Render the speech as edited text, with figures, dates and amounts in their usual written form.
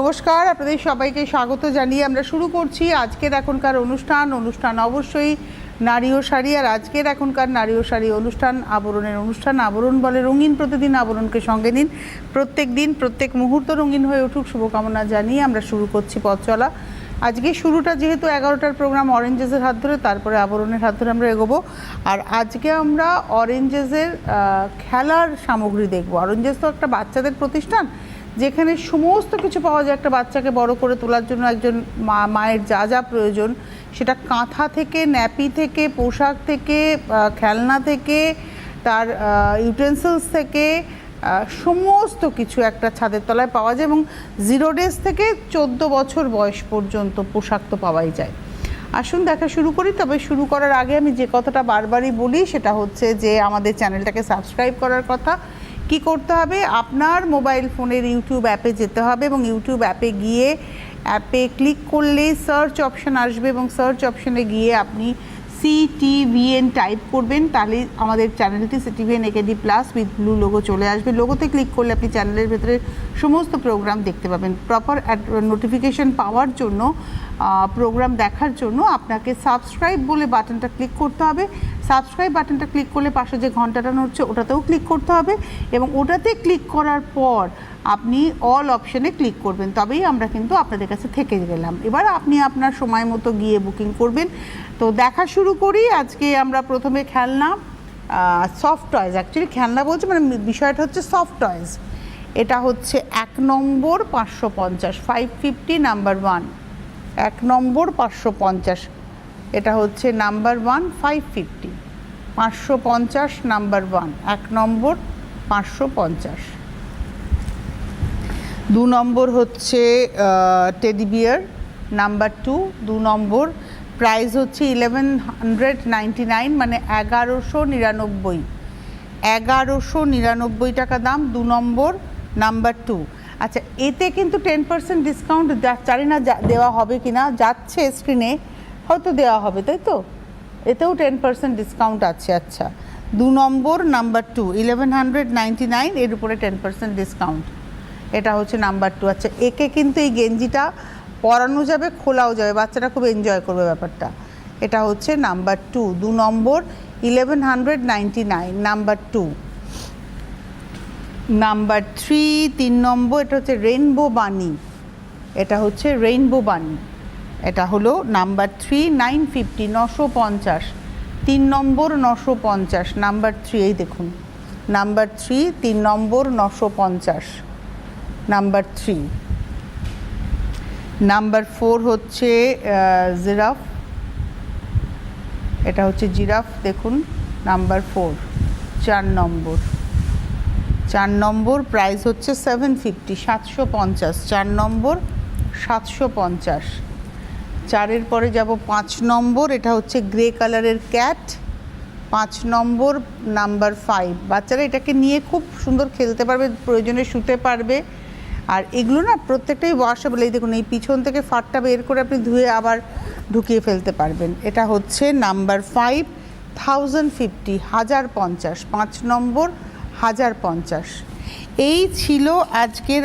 নমস্কার, আপনাদের সবাইকে স্বাগত জানিয়ে আমরা শুরু করছি আজকের এখনকার অনুষ্ঠান অবশ্যই নারী ও শাড়ি। আর আজকের এখনকার নারী ও শাড়ি অনুষ্ঠান আবরণ বলে রঙিন। প্রতিদিন আবরণকে সঙ্গে নিন, প্রত্যেক দিন প্রত্যেক মুহূর্ত রঙিন হয়ে উঠুক শুভকামনা জানিয়ে আমরা শুরু করছি পথ চলা। আজকে শুরুটা যেহেতু 11টার প্রোগ্রাম অরেঞ্জেসের হাত ধরে, তারপরে আবরণের হাত ধরে আমরা এগোবো। আর আজকে আমরা অরেঞ্জেসের খেলার সামগ্রী দেখব। অরেঞ্জেস তো একটা বাচ্চাদের প্রতিষ্ঠান, যেখানে সমস্ত কিছু পাওয়া যায় একটা বাচ্চাকে বড় করে তোলার জন্য। একজন মায়ের যা যা প্রয়োজন, সেটা কাঁথা থেকে, ন্যাপি থেকে, পোশাক থেকে, খেলনা থেকে, তার ইউটেন্সিলস থেকে, সমস্ত কিছু একটা ছাদের তলায় পাওয়া যায়। এবং 0 ডেজ থেকে 14 বছর বয়স পর্যন্ত পোশাক তো পাওয়াই যায়। আসুন দেখা শুরু করি। তবে শুরু করার আগে আমি যে কথাটা বারবারই বলি, সেটা হচ্ছে যে আমাদের চ্যানেলটাকে সাবস্ক্রাইব করার কথা। কি করতে হবে? আপনার মোবাইল ফোনের ইউটিউব অ্যাপে যেতে হবে এবং ইউটিউব অ্যাপে গিয়ে অ্যাপে ক্লিক করলেই সার্চ অপশান আসবে এবং সার্চ অপশানে গিয়ে আপনি CTVN টাইপ করবেন, তাহলে আমাদের চ্যানেলটি CTVN AKD+ with blue logo চলে আসবে। লোগোতে ক্লিক করলে আপনি চ্যানেলের ভেতরে সমস্ত প্রোগ্রাম দেখতে পাবেন। প্রপার নোটিফিকেশন পাওয়ার জন্য, প্রোগ্রাম দেখার জন্য আপনাকে সাবস্ক্রাইব বলে বাটনটা ক্লিক করতে হবে। সাবস্ক্রাইব বাটনটা ক্লিক করলে পাশে যে ঘন্টাটা নড়ছে ওটাতেও ক্লিক করতে হবে এবং ওটাতে ক্লিক করার পর আপনি অল অপশানে ক্লিক করবেন, তবেই আমরা কিন্তু আপনাদের কাছে থেকে গেলাম। এবার আপনি আপনার সময় মতো গিয়ে বুকিং করবেন। তো দেখা শুরু করি। আজকে আমরা প্রথমে খেলনা, সফট টয়েস। অ্যাকচুয়ালি খেলনা বলছি, মানে বিষয়টা হচ্ছে সফট টয়েস। এটা হচ্ছে 1 নম্বর 550, 550 নাম্বার 1। 1 নম্বর 550, এটা হচ্ছে নাম্বার 1, 550, 550 নাম্বার 1, 1 নম্বর 550। 2 নম্বর হচ্ছে টেডি বিয়ার নাম্বার 2, 2 নম্বর। প্রাইস হচ্ছে 1199, মানে 1199, 1199 টাকা দাম। 2 নম্বর নাম্বার 2। আচ্ছা, এতে কিন্তু 10% ডিসকাউন্ট জানি না দেওয়া হবে কি না, যাচ্ছে স্ক্রিনে, হয়তো দেওয়া হবে, তাই তো? এতেও 10% ডিসকাউন্ট আছে। আচ্ছা, 2 নম্বর নাম্বার 2, 1199, এর উপরে 10% ডিসকাউন্ট। এটা হচ্ছে নাম্বার 2। আচ্ছা, একে কিন্তু এই গেঞ্জিটা পরানো যাবে, খোলাও যাবে, বাচ্চারা খুব এনজয় করবে ব্যাপারটা। এটা হচ্ছে নাম্বার 2, 2 নম্বর, 1199, নাম্বার 2। নাম্বার 3, 3 নম্বর, এটা হচ্ছে রেইনবো বানি। এটা হচ্ছে রেইনবো বানি, এটা হলো নাম্বার 3, 950, 950, 3 নম্বর 950, নাম্বার 3। এই দেখুন নাম্বার 3, 3 নম্বর 950, নাম্বার 3। নাম্বার 4 হচ্ছে জিরাফ। এটা হচ্ছে জিরাফ, দেখুন নাম্বার 4, 4 নম্বর। 4 নম্বর প্রাইস হচ্ছে 750, 750, 4 নম্বর 750। 4-এর পরে যাব 5 নম্বর। এটা হচ্ছে গ্রে কালারের ক্যাট, 5 নম্বর, নাম্বার 5। বাচ্চারা এটাকে নিয়ে খুব সুন্দর খেলতে পারবে, প্রয়োজনে শুতে পারবে। আর এগুলো না প্রত্যেকটাই ওয়াশেবল। এই দেখুন, এই পিছন থেকে ফাটটা বের করে আপনি ধুয়ে আবার ঢুকিয়ে ফেলতে পারবেন। এটা হচ্ছে নাম্বার 5, 1050, 1050, 5 নম্বর, 1050। এই ছিল আজকের